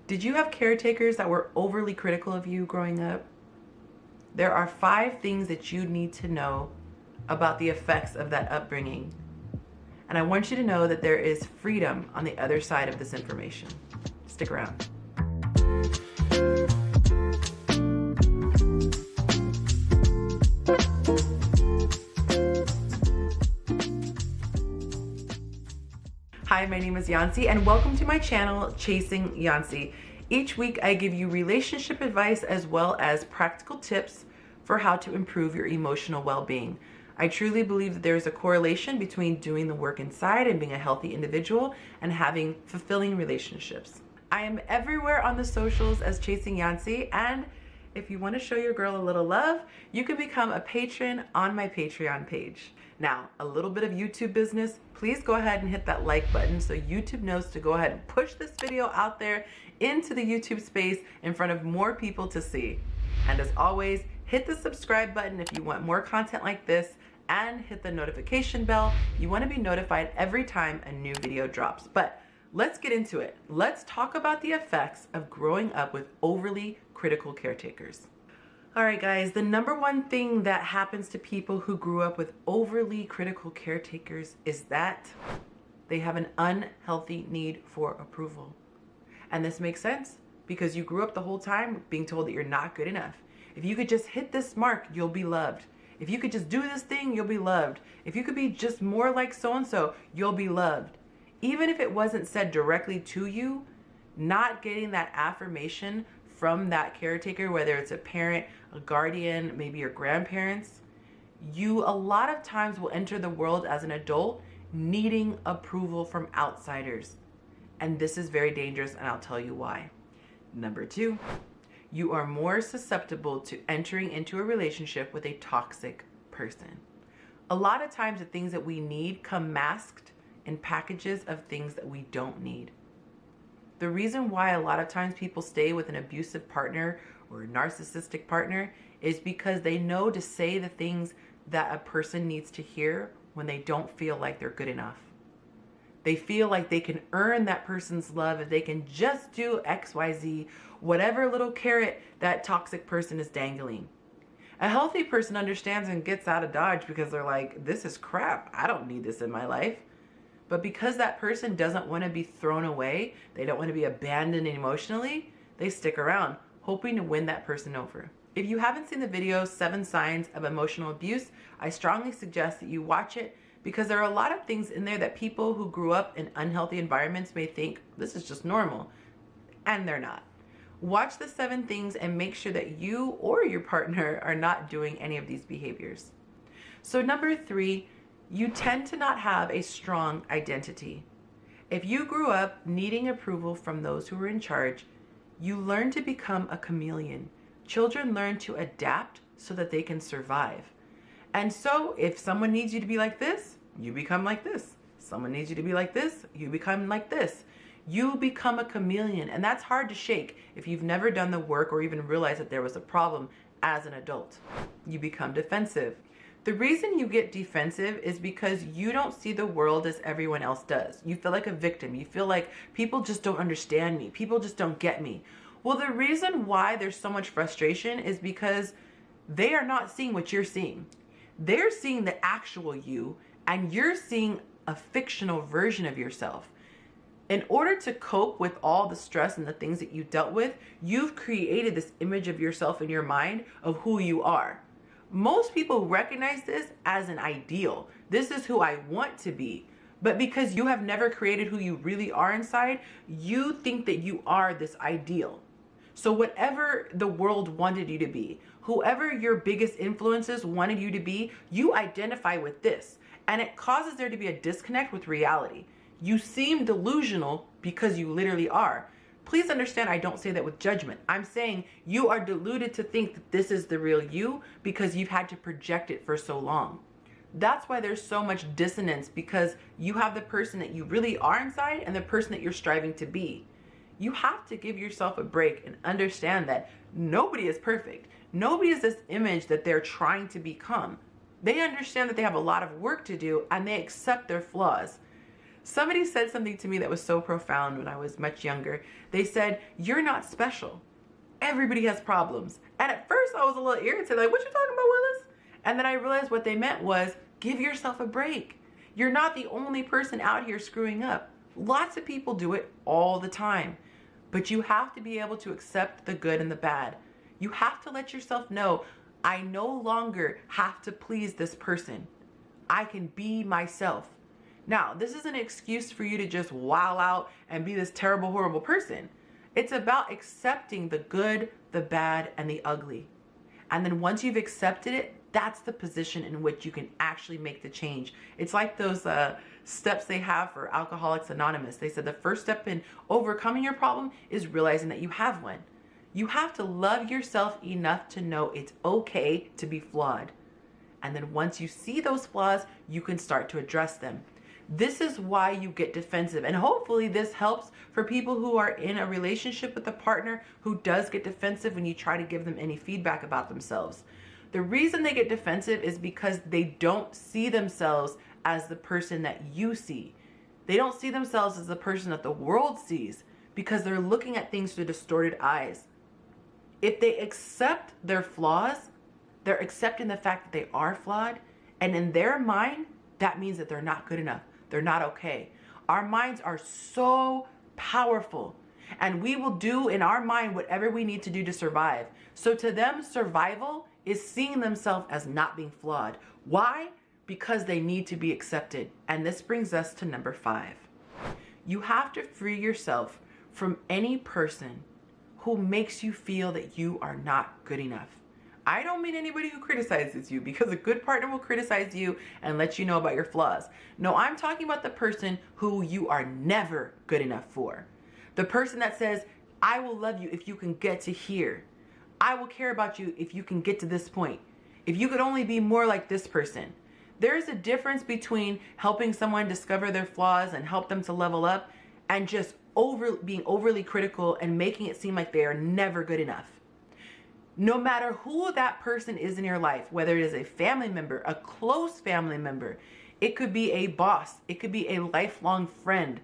Did you have caretakers that were overly critical of you growing up? There are 5 things that you need to know about the effects of that upbringing. And I want you to know that there is freedom on the other side of this information. Stick around. Hi, my name is Yonci and welcome to my channel, Chasing Yonci. Each week I give you relationship advice as well as practical tips for how to improve your emotional well-being. I truly believe that there is a correlation between doing the work inside and being a healthy individual and having fulfilling relationships. I am everywhere on the socials as Chasing Yonci, and if you want to show your girl a little love, you can become a patron on my Patreon page. Now, a little bit of YouTube business, please go ahead and hit that like button so YouTube knows to go ahead and push this video out there into the YouTube space in front of more people to see. And as always, hit the subscribe button if you want more content like this, and hit the notification bell. You want to be notified every time a new video drops. But let's get into it. Let's talk about the effects of growing up with overly critical caretakers. All right, guys, the number one thing that happens to people who grew up with overly critical caretakers is that they have an unhealthy need for approval. And this makes sense because you grew up the whole time being told that you're not good enough. If you could just hit this mark, you'll be loved. If you could just do this thing, you'll be loved. If you could be just more like so-and-so, you'll be loved. Even if it wasn't said directly to you, not getting that affirmation from that caretaker, whether it's a parent, a guardian, maybe your grandparents, you a lot of times will enter the world as an adult needing approval from outsiders. And this is very dangerous, and I'll tell you why. Number 2, you are more susceptible to entering into a relationship with a toxic person. A lot of times the things that we need come masked in packages of things that we don't need. The reason why a lot of times people stay with an abusive partner or a narcissistic partner is because they know to say the things that a person needs to hear when they don't feel like they're good enough. They feel like they can earn that person's love if they can just do XYZ, whatever little carrot that toxic person is dangling. A healthy person understands and gets out of Dodge because they're like, this is crap. I don't need this in my life. But because that person doesn't want to be thrown away, they don't want to be abandoned emotionally, they stick around, hoping to win that person over. If you haven't seen the video, 7 Signs of Emotional Abuse, I strongly suggest that you watch it because there are a lot of things in there that people who grew up in unhealthy environments may think, this is just normal, and they're not. Watch the 7 things and make sure that you or your partner are not doing any of these behaviors. So number 3, you tend to not have a strong identity. If you grew up needing approval from those who were in charge, you learn to become a chameleon. Children learn to adapt so that they can survive. And so if someone needs you to be like this, you become like this. Someone needs you to be like this, you become like this. You become a chameleon, and that's hard to shake if you've never done the work or even realized that there was a problem as an adult. You become defensive. The reason you get defensive is because you don't see the world as everyone else does. You feel like a victim. You feel like people just don't understand me. People just don't get me. Well, the reason why there's so much frustration is because they are not seeing what you're seeing. They're seeing the actual you, and you're seeing a fictional version of yourself. In order to cope with all the stress and the things that you dealt with, you've created this image of yourself in your mind of who you are. Most people recognize this as an ideal. This is who I want to be. But because you have never created who you really are inside, you think that you are this ideal. So whatever the world wanted you to be, whoever your biggest influences wanted you to be, you identify with this. And it causes there to be a disconnect with reality. You seem delusional because you literally are. Please understand, I don't say that with judgment. I'm saying you are deluded to think that this is the real you because you've had to project it for so long. That's why there's so much dissonance, because you have the person that you really are inside and the person that you're striving to be. You have to give yourself a break and understand that nobody is perfect. Nobody is this image that they're trying to become. They understand that they have a lot of work to do and they accept their flaws. Somebody said something to me that was so profound when I was much younger. They said, "You're not special. Everybody has problems." And at first I was a little irritated, like, "What you talking about, Willis?" And then I realized what they meant was, give yourself a break. You're not the only person out here screwing up. Lots of people do it all the time. But you have to be able to accept the good and the bad. You have to let yourself know, I no longer have to please this person. I can be myself. Now, this is an excuse for you to just wow out and be this terrible, horrible person. It's about accepting the good, the bad, and the ugly. And then once you've accepted it, that's the position in which you can actually make the change. It's like those steps they have for Alcoholics Anonymous. They said the first step in overcoming your problem is realizing that you have one. You have to love yourself enough to know it's okay to be flawed. And then once you see those flaws, you can start to address them. This is why you get defensive. And hopefully this helps for people who are in a relationship with a partner who does get defensive when you try to give them any feedback about themselves. The reason they get defensive is because they don't see themselves as the person that you see. They don't see themselves as the person that the world sees because they're looking at things through distorted eyes. If they accept their flaws, they're accepting the fact that they are flawed, and in their mind, that means that they're not good enough. They're not okay. Our minds are so powerful, and we will do in our mind whatever we need to do to survive. So to them, survival is seeing themselves as not being flawed. Why? Because they need to be accepted. And this brings us to number 5. You have to free yourself from any person who makes you feel that you are not good enough. I don't mean anybody who criticizes you, because a good partner will criticize you and let you know about your flaws. No, I'm talking about the person who you are never good enough for. The person that says, I will love you if you can get to here. I will care about you if you can get to this point. If you could only be more like this person. There's a difference between helping someone discover their flaws and help them to level up and just being overly critical and making it seem like they are never good enough. No matter who that person is in your life, whether it is a family member, a close family member, it could be a boss, it could be a lifelong friend.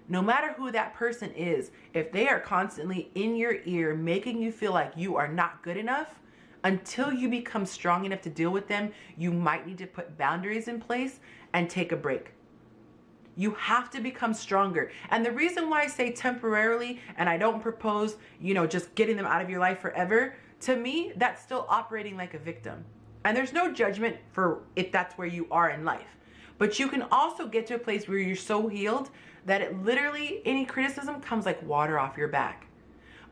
No matter who that person is, if they are constantly in your ear making you feel like you are not good enough, until you become strong enough to deal with them, you might need to put boundaries in place and take a break. You have to become stronger. And the reason why I say temporarily, and I don't propose, just getting them out of your life forever, to me, that's still operating like a victim. And there's no judgment for if that's where you are in life. But you can also get to a place where you're so healed that it literally, any criticism comes like water off your back.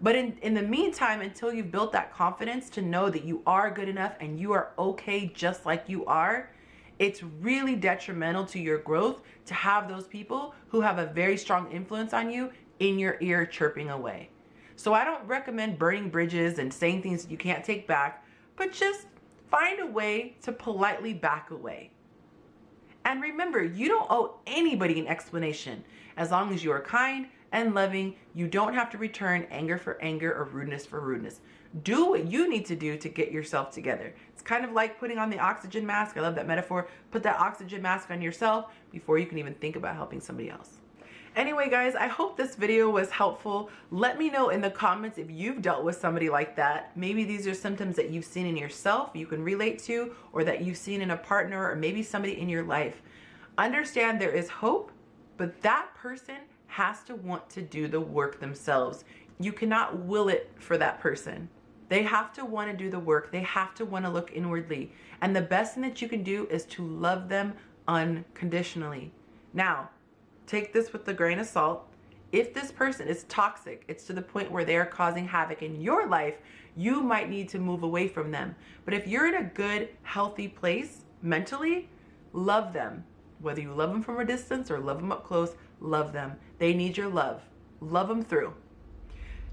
But in the meantime, until you've built that confidence to know that you are good enough and you are okay just like you are, it's really detrimental to your growth to have those people who have a very strong influence on you in your ear chirping away. So I don't recommend burning bridges and saying things that you can't take back, but just find a way to politely back away. And remember, you don't owe anybody an explanation. As long as you are kind and loving, you don't have to return anger for anger or rudeness for rudeness. Do what you need to do to get yourself together. It's kind of like putting on the oxygen mask. I love that metaphor. Put that oxygen mask on yourself before you can even think about helping somebody else. Anyway, guys, I hope this video was helpful. Let me know in the comments if you've dealt with somebody like that. Maybe these are symptoms that you've seen in yourself, you can relate to, or that you've seen in a partner, or maybe somebody in your life. Understand there is hope, but that person has to want to do the work themselves. You cannot will it for that person. They have to want to do the work. They have to want to look inwardly. And the best thing that you can do is to love them unconditionally. Now, take this with a grain of salt. If this person is toxic, it's to the point where they are causing havoc in your life, you might need to move away from them. But if you're in a good, healthy place mentally, love them. Whether you love them from a distance or love them up close, love them. They need your love. Love them through.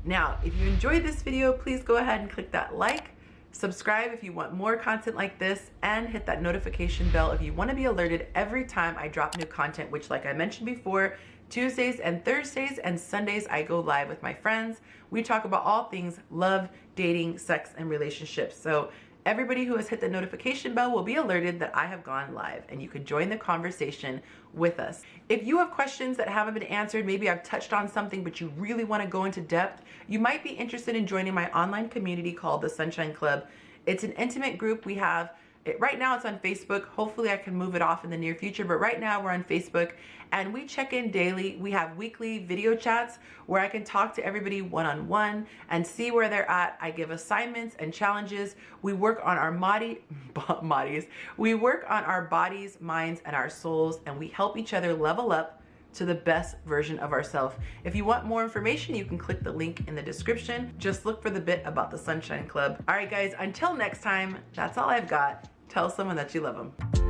Now, if you enjoyed this video, please go ahead and click that like, subscribe if you want more content like this, and hit that notification bell if you want to be alerted every time I drop new content, which, like I mentioned before, Tuesdays and Thursdays and Sundays I go live with my friends. We talk about all things love, dating, sex, and relationships. So Everybody who has hit the notification bell will be alerted that I have gone live, and you can join the conversation with us. If you have questions that haven't been answered, maybe I've touched on something but you really want to go into depth, you might be interested in joining my online community called the Sunshine Club. It's an intimate group. We have right now it's on Facebook. Hopefully I can move it off in the near future, but right now we're on Facebook and we check in daily. We have weekly video chats where I can talk to everybody one-on-one and see where they're at. I give assignments and challenges. We work on our bodies. We work on our bodies, minds, and our souls, and we help each other level up to the best version of ourselves. If you want more information, you can click the link in the description. Just look for the bit about the Sunshine Club. All right, guys, until next time, that's all I've got. Tell someone that you love them.